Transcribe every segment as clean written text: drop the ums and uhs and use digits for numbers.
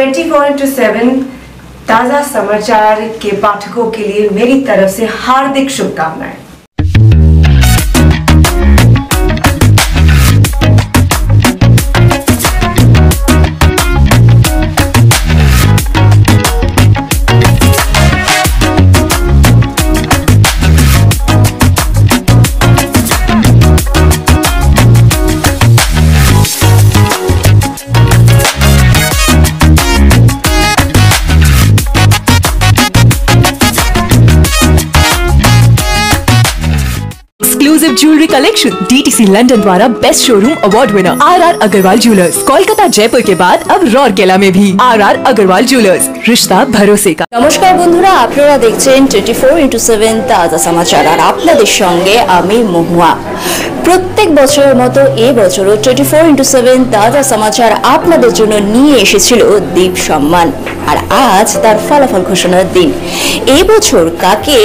24/7 ताजा समाचार के पाठकों के लिए मेरी तरफ से हार्दिक शुभकामनाएं। Exclusive jewellery collection DTC London द्वारा best showroom award winner RR Agarwal jewellers, Kolkata Jaipur के बाद अब रौरकेला में भी RR अग्रवाल ज्वेलर्स, रिश्ता भरोसे का। নমস্কার বন্ধুরা, আপনারা দেখছেন 24x7 তাজা সমাচার আর আপনাদের সঙ্গে আমি মহুয়া। প্রত্যেক বছরের মতো এই বছরও 24x7 তাজা সমাচার আপনাদের জন্য নিয়ে এসেছিল দীপ সম্মান, আর আজ তার ফলাফল ঘোষণার দিন। এই বছর কাকে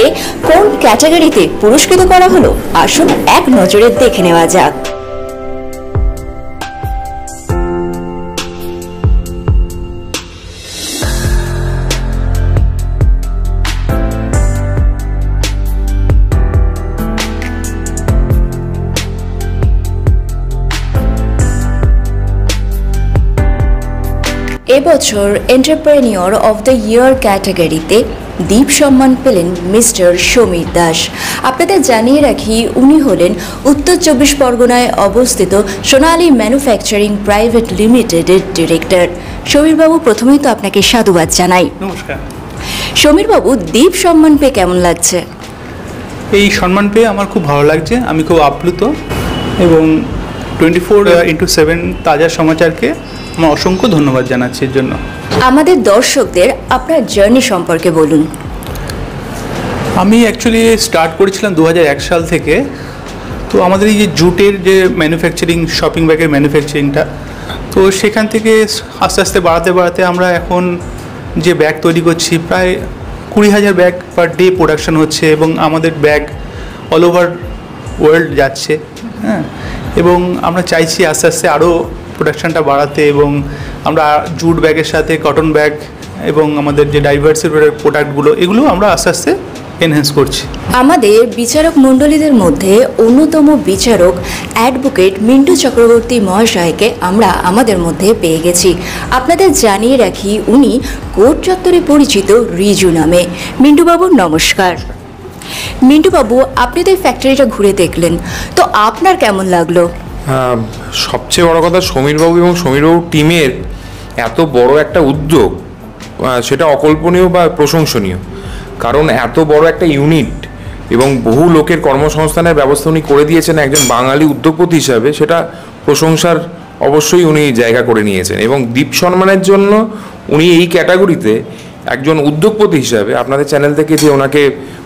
কোন ক্যাটাগরিতে পুরস্কৃত করা হলো আসুন এক নজরে দেখে নেওয়া যাক। এবছর এন্টারপ্রেনিয়র অফ দ্য ইয়ার ক্যাটাগরিতে দীপ সম্মান পেলেন মিস্টার সমীর দাস। আপনাদের জানিয়ে রাখি, উনি হলেন উত্তর 24 পরগনায় অবস্থিত সোনালী ম্যানুফ্যাকচারিং প্রাইভেট লিমিটেডের ডিরেক্টর। সমীরবাবু, প্রথমেই তো আপনাকে সাধুবাদ জানাই। নমস্কার। সমীরবাবু, দীপ সম্মান পেয়ে কেমন লাগছে? এই সম্মান পেয়ে আমার খুব ভালো লাগছে, আমি খুব আপ্লুত এবং 24x7 তাজা সমাচারকে আমার অসংখ্য ধন্যবাদ জানাচ্ছি এর জন্য। আমাদের দর্শকদের আপনার জার্নি সম্পর্কে বলুন। আমি অ্যাকচুয়ালি স্টার্ট করেছিলাম 2001 সাল থেকে। তো আমাদের এই যে জুটের যে ম্যানুফ্যাকচারিং, শপিং ব্যাগের ম্যানুফ্যাকচারিংটা, তো সেখান থেকে আস্তে আস্তে বাড়াতে আমরা এখন যে ব্যাগ তৈরি করছি, প্রায় 20,000 ব্যাগ পার ডে প্রোডাকশন হচ্ছে এবং আমাদের ব্যাগ অল ওভার ওয়ার্ল্ড যাচ্ছে। হ্যাঁ, এবং আমরা চাইছি আস্তে আস্তে আরও প্রোডাকশনটা বাড়াতে এবং আমরা জুট ব্যাগের সাথে কটন ব্যাগ এবং আমাদের যে ডাইভার্সিফাইড প্রোডাক্টগুলো, এগুলো আমরা আস্তে আস্তে এনহ্যান্স করছি। আমাদের বিচারক মণ্ডলীদের মধ্যে অন্যতম বিচারক অ্যাডভোকেট মিন্টু চক্রবর্তী মহাশয়কে আমরা আমাদের মধ্যে পেয়ে গেছি। আপনাদের জানিয়ে রাখি, উনি কোর্ট চত্বরে পরিচিত রিজু নামে। মিন্টুবাবু নমস্কার। মিন্টুবাবু, আপনি তো এই ফ্যাক্টরিটা ঘুরে দেখলেন, তো আপনার কেমন লাগলো? সবচেয়ে বড় কথা, সমীরবাবু এবং সমীরবাবুর টিমের এত বড় একটা উদ্যোগ, সেটা অকল্পনীয় বা প্রশংসনীয়। কারণ এত বড় একটা ইউনিট এবং বহু লোকের কর্মসংস্থানের ব্যবস্থা উনি করে দিয়েছেন একজন বাঙালি উদ্যোগপতি হিসাবে, সেটা প্রশংসার অবশ্যই উনি জায়গা করে নিয়েছেন। এবং দীপ সম্মানের জন্য উনি এই ক্যাটাগরিতে একজন উদ্যোগপতি হিসাবে আপনাদের চ্যানেল থেকে যে ওনাকে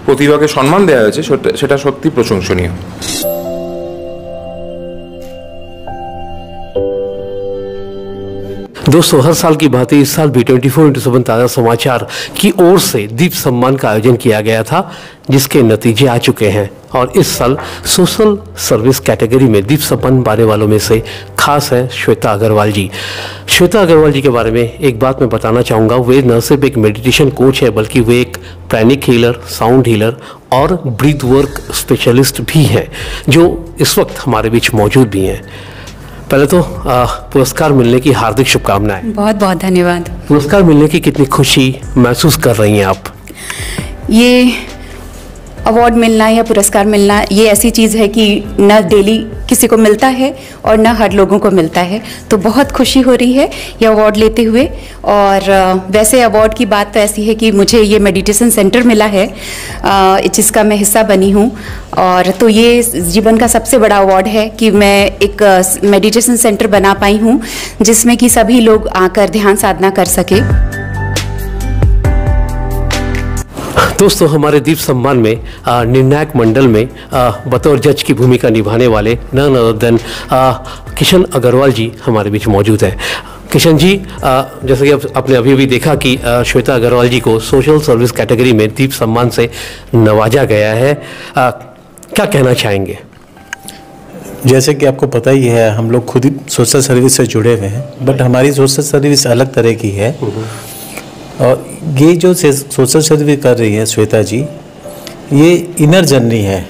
প্রতিভাকে সম্মান দেওয়া হয়েছে, সেটা সত্যি প্রশংসনীয়। दोस्तों, हर साल की भांति इस साल भी 24x7 ताज़ा समाचार की ओर से दीप सम्मान का आयोजन किया गया था, जिसके नतीजे आ चुके हैं। और इस साल सोशल सर्विस कैटेगरी में दीप सम्मान पाने वालों में से खास है श्वेता अग्रवाल जी। श्वेता अग्रवाल जी के बारे में एक बात मैं बताना चाहूँगा, वे न सिर्फ एक मेडिटेशन कोच है, बल्कि वे एक पैनिक हीलर, साउंड हीलर और ब्रीथ वर्क स्पेशलिस्ट भी हैं, जो इस वक्त हमारे बीच मौजूद भी हैं। पहले तो पुरस्कार मिलने की हार्दिक शुभकामनाएं। बहुत बहुत धन्यवाद। पुरस्कार मिलने की कितनी खुशी महसूस कर रही हैं आप? ये अवार्ड मिलना या पुरस्कार मिलना, ये ऐसी चीज़ है कि न डेली किसी को मिलता है और न हर लोगों को मिलता है, तो बहुत खुशी हो रही है ये अवार्ड लेते हुए। और वैसे अवार्ड की बात तो ऐसी है कि मुझे ये मेडिटेशन सेंटर मिला है, जिसका मैं हिस्सा बनी हूँ, और तो ये जीवन का सबसे बड़ा अवार्ड है कि मैं एक मेडिटेशन सेंटर बना पाई हूँ, जिसमें कि सभी लोग आकर ध्यान साधना कर सके। दोस्तों, हमारे दीप सम्मान में निर्णायक मंडल में बतौर जज की भूमिका निभाने वाले none other than Kishan Agarwal ji हमारे बीच मौजूद हैं। किशन जी, जैसे कि आपने अभी भी देखा कि श्वेता अग्रवाल जी को सोशल सर्विस कैटेगरी में दीप सम्मान से नवाजा गया है, क्या कहना चाहेंगे? जैसे कि आपको पता ही है, हम लोग खुद ही सोशल सर्विस से जुड़े हुए हैं, बट हमारी सोशल सर्विस अलग तरह की है। और ये जो सोशल सर्विस कर रही है श्वेता जी, ये इनर जर्नी है,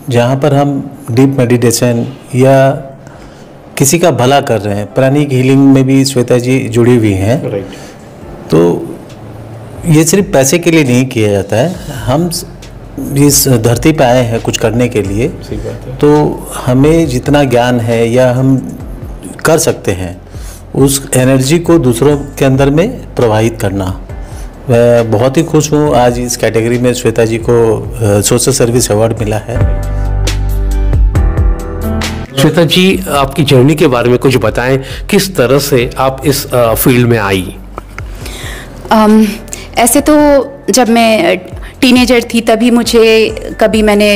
जहाँ पर हम डीप मेडिटेशन या किसी का भला कर रहे हैं। प्राणिक हीलिंग में भी श्वेता जी जुड़ी हुई हैं। तो ये सिर्फ पैसे के लिए नहीं किया जाता है। हम इस धरती पे आए हैं कुछ करने के लिए, तो हमें जितना ज्ञान है या हम कर सकते हैं, उस एनर्जी को दूसरों के अंदर में प्रवाहित करना। मैं बहुत ही खुश हूँ आज इस कैटेगरी में श्वेता जी को सोशल सर्विस अवार्ड मिला है। श्वेता जी, आपकी जर्नी के बारे में कुछ बताएं, किस तरह से आप इस फील्ड में आई? ऐसे तो जब मैं टीनेजर थी तभी कभी मैंने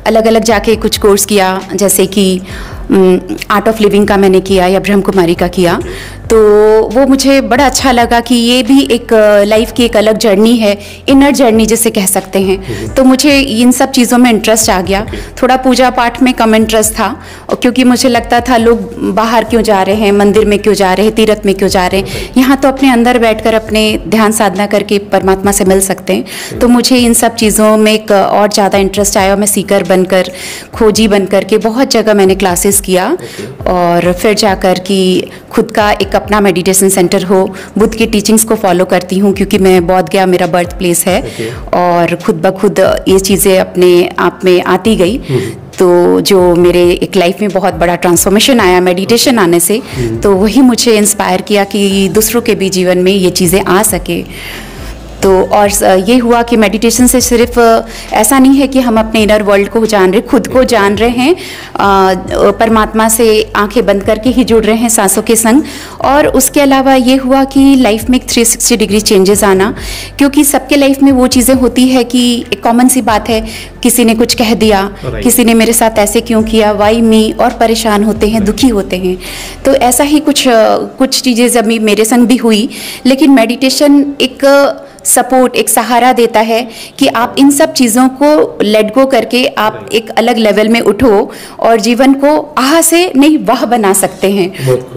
अलग अलग जाके कुछ कोर्स किया, जैसे कि आर्ट ऑफ लिविंग का मैंने किया या ब्रह्म कुमारी का किया। तो वो मुझे बड़ा अच्छा लगा कि ये भी एक लाइफ की एक अलग जर्नी है, इनर जर्नी जिसे कह सकते हैं। तो मुझे इन सब चीज़ों में इंटरेस्ट आ गया। थोड़ा पूजा पाठ में कम इंटरेस्ट था, और क्योंकि मुझे लगता था लोग बाहर क्यों जा रहे हैं, मंदिर में क्यों जा रहे हैं, तीर्थ में क्यों जा रहे हैं, यहाँ तो अपने अंदर बैठकर अपने ध्यान साधना करके परमात्मा से मिल सकते हैं। तो मुझे इन सब चीज़ों में एक और ज़्यादा इंटरेस्ट आया, और मैं सीकर बनकर, खोजी बनकर के बहुत जगह मैंने क्लासेस किया, और फिर जाकर कि खुद का एक अपना मेडिटेशन सेंटर हो। बुद्ध की टीचिंग्स को फॉलो करती हूँ, क्योंकि मैं बोध गया मेरा बर्थ प्लेस है, और खुद ब खुद ये चीज़ें अपने आप में आती गई। तो जो मेरे एक लाइफ में बहुत बड़ा ट्रांसफॉर्मेशन आया मेडिटेशन आने से, तो वही मुझे इंस्पायर किया कि दूसरों के भी जीवन में ये चीज़ें आ सके। तो और ये हुआ कि मेडिटेशन से सिर्फ ऐसा नहीं है कि हम अपने इनर वर्ल्ड को जान रहे, खुद को जान रहे हैं, परमात्मा से आंखें बंद करके ही जुड़ रहे हैं सांसों के संग। और उसके अलावा ये हुआ कि लाइफ में एक 360 डिग्री चेंजेस आना, क्योंकि सबके लाइफ में वो चीज़ें होती है कि एक कॉमन सी बात है, किसी ने कुछ कह दिया, किसी ने मेरे साथ ऐसे क्यों किया, वाई मी, और परेशान होते हैं, दुखी होते हैं। तो ऐसा ही कुछ चीज़ें जब मेरे संग भी हुई, लेकिन मेडिटेशन एक सपोर्ट, एक सहारा देता है कि आप इन सब चीज़ों को लेट गो करके आप एक अलग लेवल में उठो और जीवन को आह से नहीं वाह बना सकते हैं।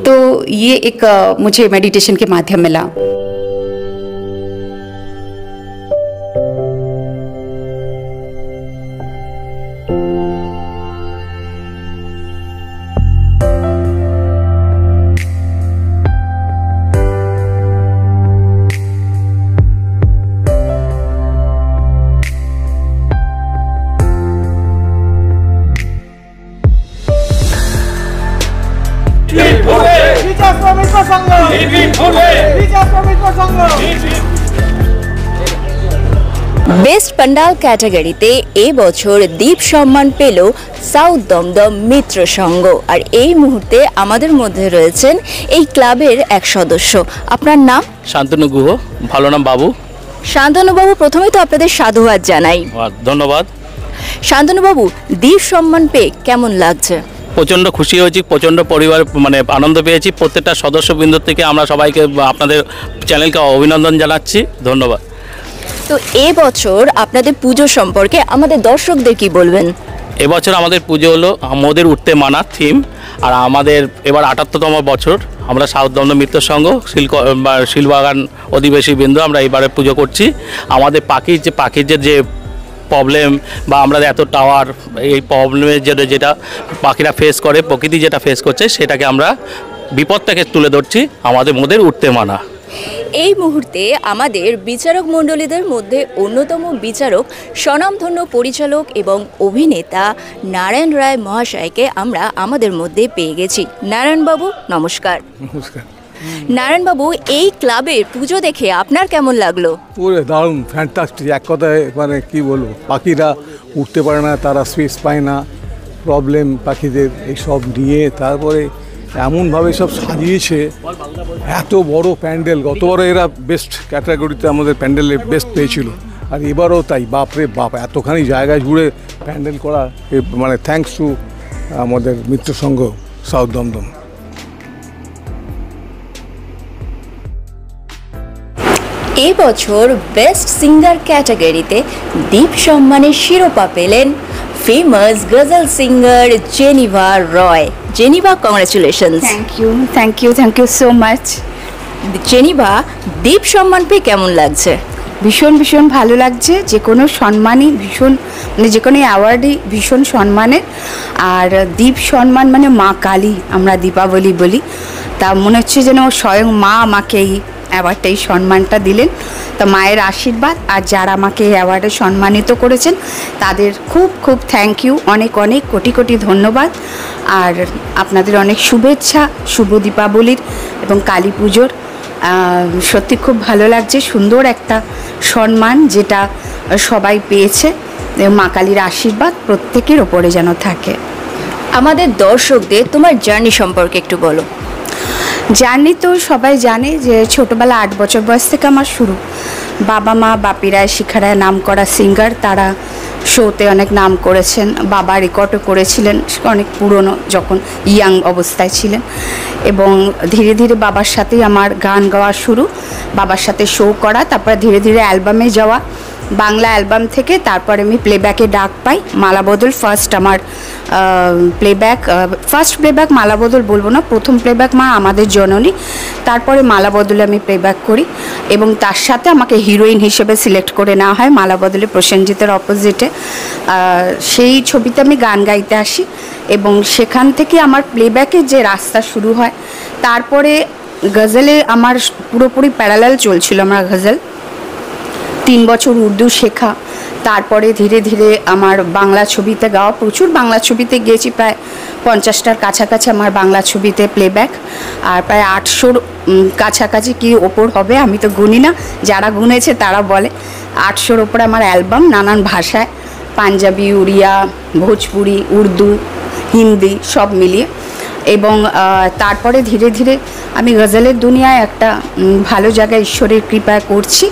तो ये एक मुझे मेडिटेशन के माध्यम मिला। বেস্ট পান্ডাল ক্যাটাগরিতে এবছর দ্বীপ সম্মান পেল সাউথ দমদম মিত্র সংঘ। আর এই মুহূর্তে আমাদের মধ্যে রয়েছেন এই ক্লাবের এক সদস্য। আপনার নাম? শান্তনু গুহ। ভালো নাম বাবু। শান্তনু বাবু, প্রথমেই তো আপনাদের সাধুবাদ জানাই। ধন্যবাদ। শান্তনু বাবু, দ্বীপ সম্মান পেয়ে কেমন লাগছে? প্রচণ্ড খুশি হয়েছি, প্রচণ্ড পরিবার আনন্দ পেয়েছি। প্রত্যেকটা সদস্যবৃন্দ থেকে আমরা সবাইকে আপনাদের চ্যানেলকে অভিনন্দন জানাচ্ছি। ধন্যবাদ। তো এবছর আপনাদের পুজো সম্পর্কে আমাদের দর্শকদের কি বলবেন? এবছর আমাদের পুজো হলো মোদের উঠতে মানা থিম, আর আমাদের এবার ৭৮তম বছর। আমরা সাউথ দমদম মিত্র সংঘ শিলবাগান অধিবাসী বৃন্দ আমরা এবারে পুজো করছি। আমাদের পাখির যে প্রবলেম বা আমরা এত টাওয়ার, এই প্রবলেমের যেটা পাখিরা ফেস করে, প্রকৃতি যেটা ফেস করছে, সেটাকে আমরা বিপদটাকে তুলে ধরছি আমাদের মোদের উঠতে মানা। এই মুহূর্তে আমাদের বিচারক মণ্ডলীদের মধ্যে অন্যতম বিচারক, স্বনামধন্য পরিচালক এবং অভিনেতা নারায়ণ রায় মহাশয়কে আমরা আমাদের মধ্যে পেয়ে গেছি। নারায়ণবাবু নমস্কার। নমস্কার। নারায়ণবাবু, এই ক্লাবের পুজো দেখে আপনার কেমন লাগলো? পুরো দারুণ, ফ্যান্টাস্টিক। এক কথায় মানে কি বলবো, পাখিরা উঠতে পারে না, তারা স্পেস পায় না, প্রবলেম পাখিদের, এইসব নিয়ে তারপরে এমনভাবে সব সাজিয়েছে। এত বড় প্যান্ডেল, গতবারও এরা বেস্ট ক্যাটাগরিতে আমাদের প্যান্ডেলে বেস্ট পেয়েছিল, আর এবারও তাই। বাপরে বাপ, এতখানি জায়গায় জুড়ে প্যান্ডেল করা, মানে থ্যাঙ্কস টু আমাদের মিত্রসংঘ সাউথ দমদম। এবছর বেস্ট সিঙ্গার ক্যাটাগরিতে দ্বীপ সম্মানের শিরোপা পেলেন famous ghazal singer Jeniva Roy. Jeniva, congratulations. Thank you so much. Jeniva, দীপ সম্মান পেয়ে কেমন লাগছে? ভীষণ ভালো লাগছে। যে কোনো সম্মানই ভীষণ, মানে যে কোনো অ্যাওয়ার্ডই ভীষণ সম্মানের। আর দীপ সম্মান মানে মা কালী, আমরা দীপাবলি বলি, তা মনে হচ্ছে যেন স্বয়ং মা আমাকে এই অ্যাওয়ার্ডটা, এই সম্মানটা দিলেন। তা মায়ের আশীর্বাদ, আর যারা আমাকে এই অ্যাওয়ার্ডে সম্মানিত করেছেন তাদের খুব খুব থ্যাংক ইউ, অনেক অনেক কোটি কোটি ধন্যবাদ। আর আপনাদের অনেক শুভেচ্ছা শুভ দীপাবলির এবং কালী পুজোর। সত্যি খুব ভালো লাগছে, সুন্দর একটা সম্মান যেটা সবাই পেয়েছে। মা কালীর আশীর্বাদ প্রত্যেকের ওপরে যেন থাকে। আমাদের দর্শকদের তোমার জার্নি সম্পর্কে একটু বলো। জার্নি তো সবাই জানে যে ছোটোবেলা 8 বছর বয়স থেকে আমার শুরু। বাবা মা বাপি রায় শিখা রায় নাম করা সিঙ্গার, তারা শোতে অনেক নাম করেছেন, বাবা রেকর্ডও করেছিলেন অনেক পুরনো যখন ইয়াং অবস্থায় ছিলেন। এবং ধীরে ধীরে বাবার সাথেই আমার গান গাওয়া শুরু, বাবার সাথে শো করা, তারপরে ধীরে ধীরে অ্যালবামে যাওয়া। বাংলা অ্যালবাম থেকে তারপরে আমি প্লেব্যাকে ডাক পাই। মালাবদল ফার্স্ট আমার ফার্স্ট প্লেব্যাক মালাবদল বলবো না, প্রথম প্লেব্যাক মা আমাদের জননী, তারপরে মালাবদলে আমি প্লেব্যাক করি। এবং তার সাথে আমাকে হিরোইন হিসেবে সিলেক্ট করে নেওয়া হয় মালাবদলে প্রসেনজিতের অপোজিটে। সেই ছবিতে আমি গান গাইতে আসি এবং সেখান থেকে আমার প্লেব্যাকের যে রাস্তা শুরু হয়। তারপরে গজলে আমার পুরোপুরি প্যারালাল চলছিল আমার গজল, 3 বছর উর্দু শেখা, তারপরে ধীরে ধীরে আমার বাংলা ছবিতে গাওয়া, প্রচুর বাংলা ছবিতে গিয়েছি, প্রায় 50টার কাছাকাছি আমার বাংলা ছবিতে প্লেব্যাক, আর প্রায় 800 কাছাকাছি কি ওপর হবে, আমি তো গুনি না, যারা গুনেছে তারা বলে 800-র ওপরে আমার অ্যালবাম নানান ভাষায়, পাঞ্জাবি, উড়িয়া, ভোজপুরি, উর্দু, হিন্দি সব মিলিয়ে। এবং তারপরে ধীরে ধীরে আমি গজলের দুনিয়ায় একটা ভালো জায়গায় ঈশ্বরের কৃপায় করছি।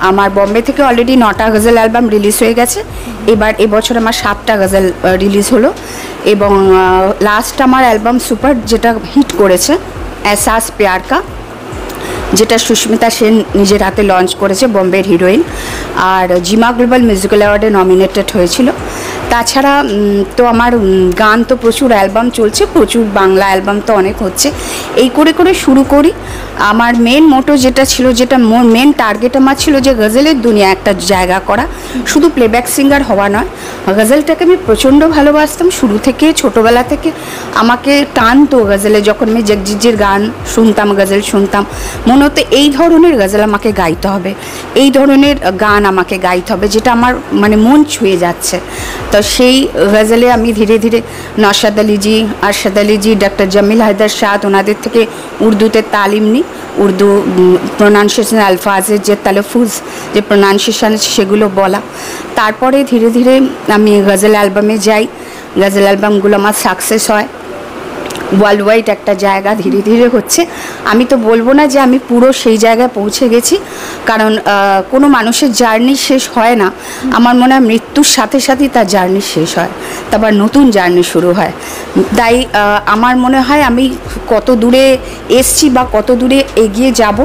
আমার বম্বে থেকে অলরেডি 9টা গজল অ্যালবাম রিলিজ হয়ে গেছে। এবছর আমার 7টা গজল রিলিজ হলো। এবং লাস্ট আমার অ্যালবাম সুপার, যেটা হিট করেছে, এহসাস প্যার কা, যেটা সুস্মিতা সেন নিজের হাতে লঞ্চ করেছে, বম্বের হিরোইন, আর জিমা গ্লোবাল মিউজিক্যাল অ্যাওয়ার্ডে নমিনেটেড হয়েছিল। তাছাড়া তো আমার গান তো প্রচুর অ্যালবাম চলছে, প্রচুর বাংলা অ্যালবাম তো অনেক হচ্ছে। এই করে করে শুরু করি। আমার মেন মোটো যেটা ছিল, যেটা মেন টার্গেট আমার ছিল, যে গজলের দুনিয়া একটা জায়গা করা, শুধু প্লেব্যাক সিঙ্গার হওয়া নয়। গজলটাকে আমি প্রচণ্ড ভালোবাসতাম শুরু থেকে, ছোটোবেলা থেকে আমাকে টানতো গজলে। যখন আমি জগজিৎজির গান শুনতাম, গজল শুনতাম, মনে হতো এই ধরনের গজল আমাকে গাইতে হবে, এই ধরনের গান আমাকে গাইতে হবে, যেটা আমার মানে মন ছুঁয়ে যাচ্ছে। তো সেই গজলে আমি ধীরে ধীরে নওশাদ আলীজি, আরশাদ আলীজি, ডক্টর জামিল হায়দার শাহ, ওনাদের থেকে উর্দুতে তালিম নিই। উর্দু প্রোনাউন্সিয়েশন, আলফাজের যে তালফুজ, যে প্রোনাউন্সিয়েশন সেগুলো বলা। তারপরে ধীরে ধীরে আমি গজল অ্যালবামে যাই, গজল অ্যালবামগুলো আমার সাকসেস হয়, ওয়ার্ল্ড ওয়াইড একটা জায়গা ধীরে ধীরে হচ্ছে। আমি তো বলবো না যে আমি পুরো সেই জায়গায় পৌঁছে গেছি, কারণ কোনো মানুষের জার্নি শেষ হয় না। আমার মনে হয় মৃত্যুর সাথে সাথেই তার জার্নি শেষ হয়, তারপর নতুন জার্নি শুরু হয়। তাই আমার মনে হয় আমি কত দূরে এসছি বা কত দূরে এগিয়ে যাব,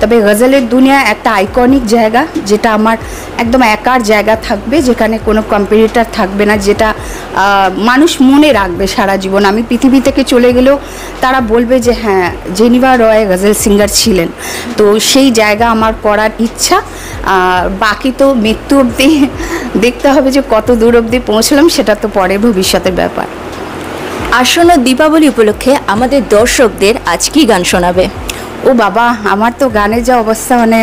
তবে গজলের দুনিয়া একটা আইকনিক জায়গা, যেটা আমার একদম একার জায়গা থাকবে, যেখানে কোনো কম্পিটিটর থাকবে না, যেটা মানুষ মনে রাখবে সারা জীবন। আমি পৃথিবী থেকে চলে গেলেও তারা বলবে যে হ্যাঁ, জেনিভা রয় গজল সিঙ্গার ছিলেন। তো সেই জায়গা আমার করার ইচ্ছা। বাকি তো মৃত্যু অবধি দেখতে হবে যে কত দূর অবধি পৌঁছলাম, সেটা তো পরে ভবিষ্যতের ব্যাপার। আসন্ন দীপাবলি উপলক্ষে আমাদের দর্শকদের আজ কি গান শোনাবে? ও বাবা, আমার তো গানের যা অবস্থা, মানে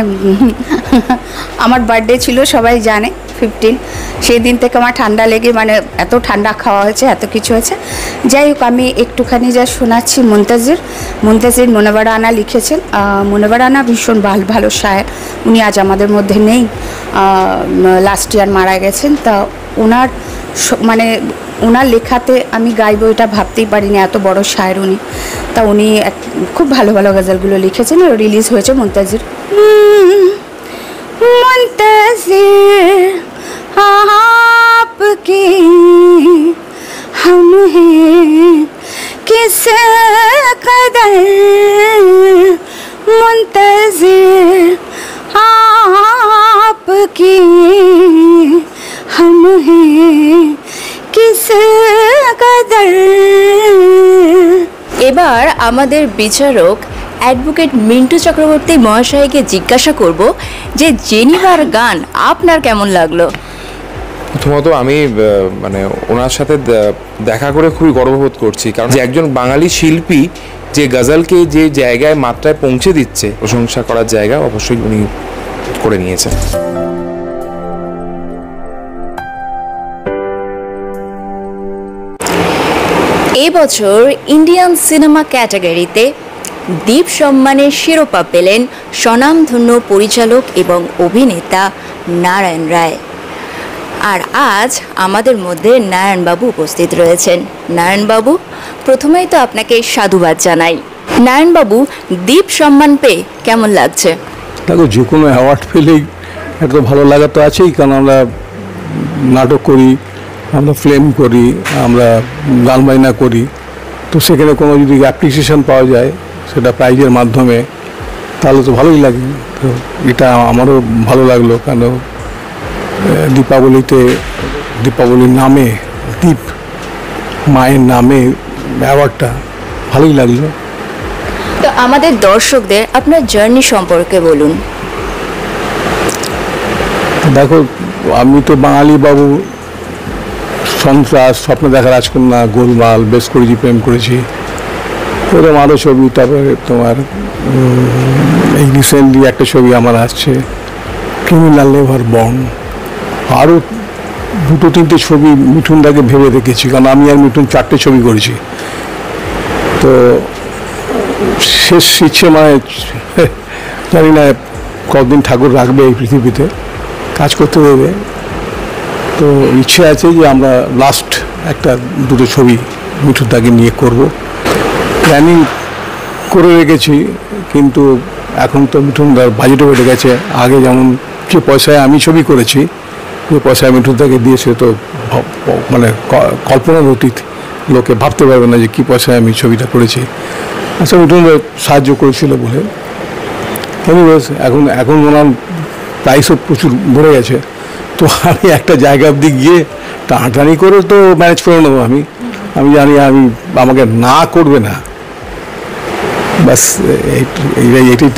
আমার বার্থডে ছিল সবাই জানে 15, সেই দিন থেকে আমার ঠান্ডা লেগে, মানে এত ঠান্ডা খাওয়া হয়েছে, এত কিছু হয়েছে। যাই হোক, আমি একটুখানি যা শোনাচ্ছি, মুনতাজির মুনওয়ার রানা লিখেছেন। মুনওয়ার রানা ভীষণ ভালো শায়ের, উনি আজ আমাদের মধ্যে নেই, লাস্ট ইয়ার মারা গেছেন। তা ওনার লেখাতে আমি গাইবো এটা ভাবতেই পারিনি, এত বড় শায়ের উনি। তা উনি খুব ভালো ভালো গজলগুলো লিখেছেন, রিলিজ হয়েছে মুনতাজির। मुंतज़िर आपके हम हैं किस कदर, मुंतज़िर आपके हम हैं এবার আমাদের বিচারক অ্যাডভোকেট মিন্টু চক্রবর্তী মহাশয়কে জিজ্ঞাসা করব যে জেনিভার গান আপনার কেমন লাগলো। প্রথমত আমি মানে ওনার সাথে দেখা করে খুবই গর্ববোধ করছি, কারণ যে একজন বাঙালি শিল্পী যে গজলকে যে জায়গায় মাত্রায় পৌঁছে দিচ্ছে, প্রশংসা করার জায়গা অবশ্যই উনি করে নিয়েছেন। এবছর ইন্ডিয়ান সিনেমা ক্যাটাগরিতে দীপ সম্মানের শিরোপা পেলেন স্বনামধন্য পরিচালক এবং অভিনেতা নারায়ণ রায়। আর আজ আমাদের মধ্যে নারায়ণবাবু উপস্থিত রয়েছেন। নারায়ণবাবু, প্রথমেই তো আপনাকে সাধুবাদ জানাই। নারায়ণবাবু, দীপ সম্মান পেয়ে কেমন লাগছে? দেখো, যে কোনো অ্যাওয়ার্ড পেলেই একটা ভালো লাগা তো আছেই, কারণ আমরা নাটক করি, আমরা ফিল্ম করি, আমরা গান বাজনা করি, তো সেখানে কোনো যদি অ্যাপ্রিসিয়েশন পাওয়া যায় সেটা প্রাইজের মাধ্যমে, তাহলে তো ভালোই লাগে। তো এটা আমারও ভালো লাগলো, কেন দীপাবলির নামে, দীপ মায়ের নামে অ্যাওয়ার্ডটা ভালোই লাগলো। তো আমাদের দর্শকদের আপনার জার্নি সম্পর্কে বলুন। দেখো, আমি তো বাঙালি বাবু, সন্ত্রাস, স্বপ্ন দেখা রাজকন্যা, গোলমাল, বেশ করেছি, প্রেম করেছি, এরকম আরও ছবি। তারপরে তোমার এই রিসেন্টলি একটা ছবি আমার আসছে, ক্রিমিনাল নেভার বর্ন। আরও 2-3টে ছবি মিঠুনদাকে ভেবে রেখেছি, কারণ আমি আর মিঠুন 4টে ছবি করেছি। তো শেষ ইচ্ছে মানে জানি না কতদিন ঠাকুর রাখবে এই পৃথিবীতে, কাজ করতে দেবে। তো ইচ্ছে আছে যে আমরা লাস্ট 1-2 ছবি মিঠুনদাকে নিয়ে করব, প্ল্যানিং করে রেখেছি। কিন্তু এখন তো মিঠুনদার বাজেটও বেড়ে গেছে। আগে যেমন যে পয়সায় আমি ছবি করেছি, যে পয়সায় মিঠুনদাকে দিয়েছে, তো মানে কল্পনার অতীত, লোকে ভাবতে পারবে না যে কী পয়সায় আমি ছবিটা করেছি। আচ্ছা, মিঠুনদা সাহায্য করেছিল বলে। এনিওয়েজ, এখন ওনার প্রাইসও প্রচুর বেড়ে গেছে। তো আমি একটা জায়গা অবধি গিয়ে টানাটানি করে তো ম্যানেজ করে নেবো। আমি জানি আমাকে না করবে না, বাস এইটাই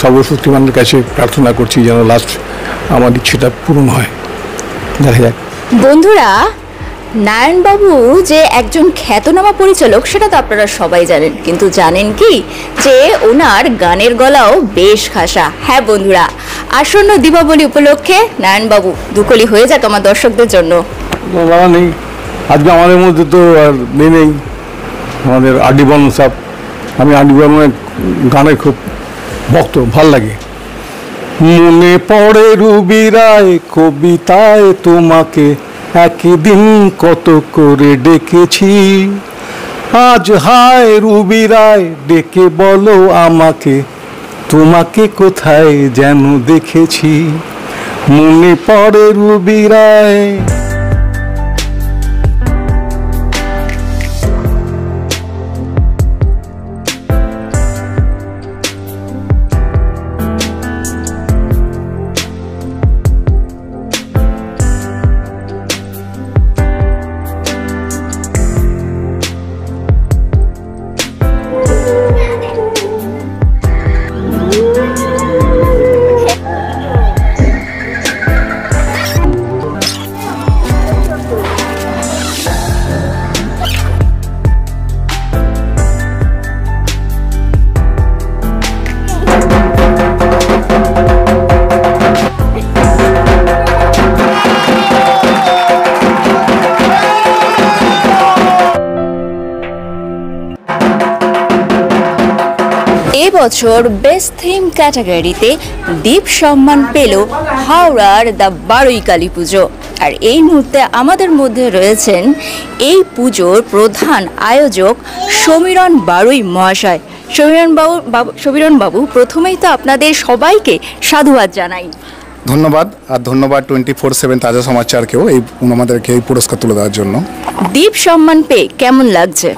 সর্বশক্তিমানের কাছে প্রার্থনা করছি যেন লাস্ট আমার ইচ্ছেটা পূরণ হয়। দেখা যাক। বন্ধুরা, নারায়ণবাবু যে একজন খ্যাতনামা পরিচালক সেটা তো আপনারা সবাই জানেন, কিন্তু জানেন কি যে ওনার গানের গলাও বেশ খাসা। হ্যাঁ বন্ধুরা, আসন্ন দীপাবলি উপলক্ষে নারায়ণবাবু দুকলি হয়ে যাক আমার দর্শকদের জন্য। বলা নেই, আজকে আমাদের মধ্যে তো আর নেই আমাদের আরডি বর্মন সাহেব। আমি আরডি বর্মনের গানের খুব ভক্ত, ভাল লাগে। মনে পড়ে রুবি রায় কবিতায় তোমাকে একদিন কত করে ডেকেছি, আজ হায় রুবি রায় ডেকে বলো আমাকে, তোমাকে কোথায় যেন দেখেছি। মনে পড়ে রুবি রায়। এবছর বেস্ট থিম ক্যাটাগরিতে দীপ সম্মান পেল হাওড়ার দ্য বারুই কালী পুজো। আর এই মুহূর্তে আমাদের মধ্যে রয়েছেন এই পুজোর প্রধান আয়োজক সমীরণ বারুই মহাশয়। সমীরণ বাবু, প্রথমেই তো আপনাদের সবাইকে সাধুবাদ জানাই। ধন্যবাদ, আর ধন্যবাদ 24/7 তাজা সমাচারকেও আমাদেরকে এই পুরস্কার তুলে দেওয়ার জন্য। দীপ সম্মান পেয়ে কেমন লাগছে?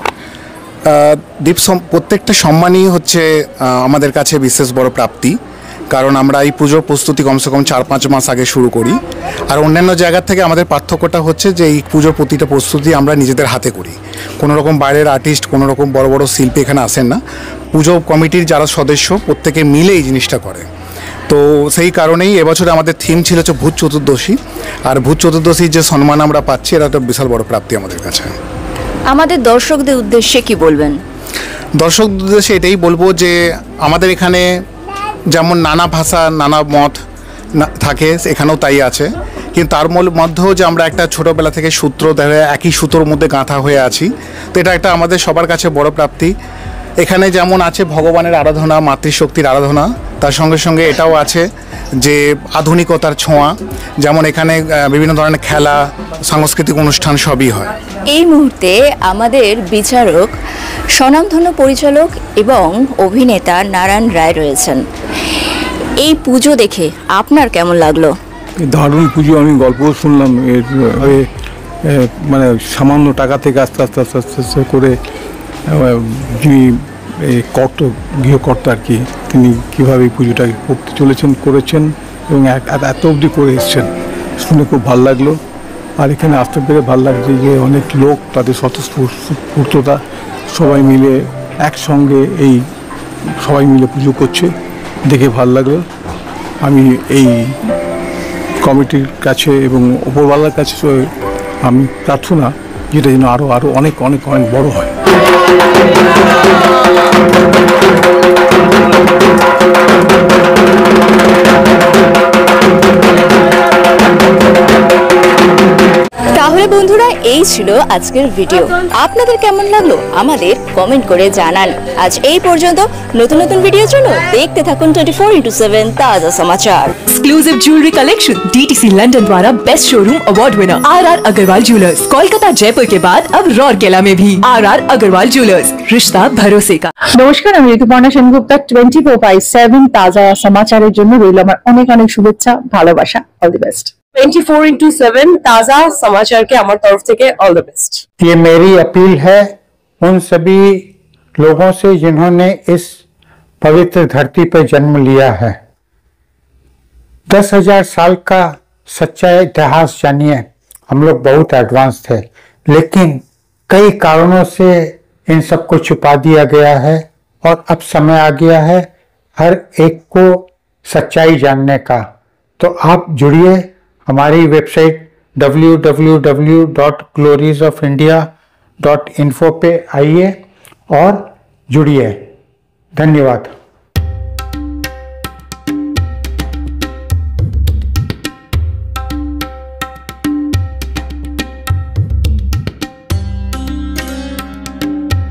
প্রত্যেকটা সম্মানই হচ্ছে আমাদের কাছে বিশেষ বড় প্রাপ্তি, কারণ আমরা এই পুজোর প্রস্তুতি কমসে কম 4-5 মাস আগে শুরু করি। আর অন্যান্য জায়গার থেকে আমাদের পার্থক্যটা হচ্ছে যে এই পুজোর প্রতিটা প্রস্তুতি আমরা নিজেদের হাতে করি। কোনো রকম বাইরের আর্টিস্ট, কোনো রকম বড় বড় শিল্পী এখানে আসেন না। পুজো কমিটির যারা সদস্য প্রত্যেকে মিলে এই জিনিসটা করে। তো সেই কারণেই এবছরে আমাদের থিম ছিল হচ্ছে ভূত চতুর্দশী। আর ভূত চতুর্দশীর যে সম্মান আমরা পাচ্ছি, এটা একটা বিশাল বড় প্রাপ্তি আমাদের কাছে। আমাদের দর্শকদের উদ্দেশ্যে কি বলবেন? দর্শকদের উদ্দেশ্যে এটাই বলবো যে আমাদের এখানে যেমন নানা ভাষা, নানা মত থাকে, এখানেও তাই আছে। কিন্তু তার মধ্যেও যে আমরা একটা ছোটোবেলা থেকে সূত্র ধরে একই সুতোর মধ্যে গাঁথা হয়ে আছি, তো এটা একটা আমাদের সবার কাছে বড় প্রাপ্তি। এখানে যেমন আছে ভগবানের আরাধনা, মাতৃশক্তির আরাধনা, তার সঙ্গে সঙ্গে এটাও আছে যে আধুনিকতার ছোঁয়া। যেমন এখানে বিভিন্ন ধরনের খেলা, সাংস্কৃতিক অনুষ্ঠান সবই হয়। এই মুহূর্তে আমাদের বিচারক, স্বনামধন্য পরিচালক এবং অভিনেতা নারায়ণ রায় রয়েছেন। এই পুজো দেখে আপনার কেমন লাগলো? দারুণ পুজো। আমি গল্প শুনলাম এর মানে সামান্য টাকা থেকে আস্তে আস্তে আস্তে আস্তে আস্তে করে যিনি গৃহকর্তা আর কি, তিনি কীভাবে এই পুজোটাকে করতে চলেছেন, করেছেন এবং এত অবধি করে এসছেন, শুনে খুব ভালো লাগলো। আর এখানে আসতে পেরে ভালো লাগছে যে অনেক লোক, তাদের স্বতঃস্ফূর্ততা, সবাই মিলে একসঙ্গে সবাই মিলে পুজো করছে, দেখে ভালো লাগলো। আমি এই কমিটির কাছে এবং উপরওয়ালার কাছে আমি প্রার্থনা যেটা যেন আরও অনেক অনেক অনেক বড় হয়। তাহলে বন্ধুরা, এই ছিল আজকের ভিডিও। আপনাদের কেমন লাগলো আমাদের কমেন্ট করে জানান। আজ এই পর্যন্ত। নতুন নতুন ভিডিওর জন্য দেখতে থাকুন 24x7 ताजा समाचार। Exclusive jewellery collection DTC London द्वारा best showroom award winner RR Agarwal jewellers, Kolkata Jaipur के बाद अब रौरकेला में भी RR अग्रवाल ज्वेलर्स, रिश्ता भरोसे का। নমস্কার, আমি ঋতুপর্ণা সেনগুপ্তা। 24x7 তাজা সমাচারের জন্য রইল আমার অনেক অনেক শুভেচ্ছা, ভালোবাসা। All the best. 24x7 ताजा समाचार के আমার तरफ থেকে ऑल द बेस्ट। ये मेरी अपील है उन सभी लोगों से जिन्होंने इस पवित्र धरती पर जन्म लिया है। 10,000 साल का सच्चा इतिहास जानिए। हम लोग बहुत एडवांस थे, लेकिन कई कारणों से इन सबको छुपा दिया गया है और अब समय आ गया है हर एक को सच्चाई जानने का। तो आप जुड़िए हमारी वेबसाइट www.gloriesofindia.info पे आइए और जुड़िए। धन्यवाद।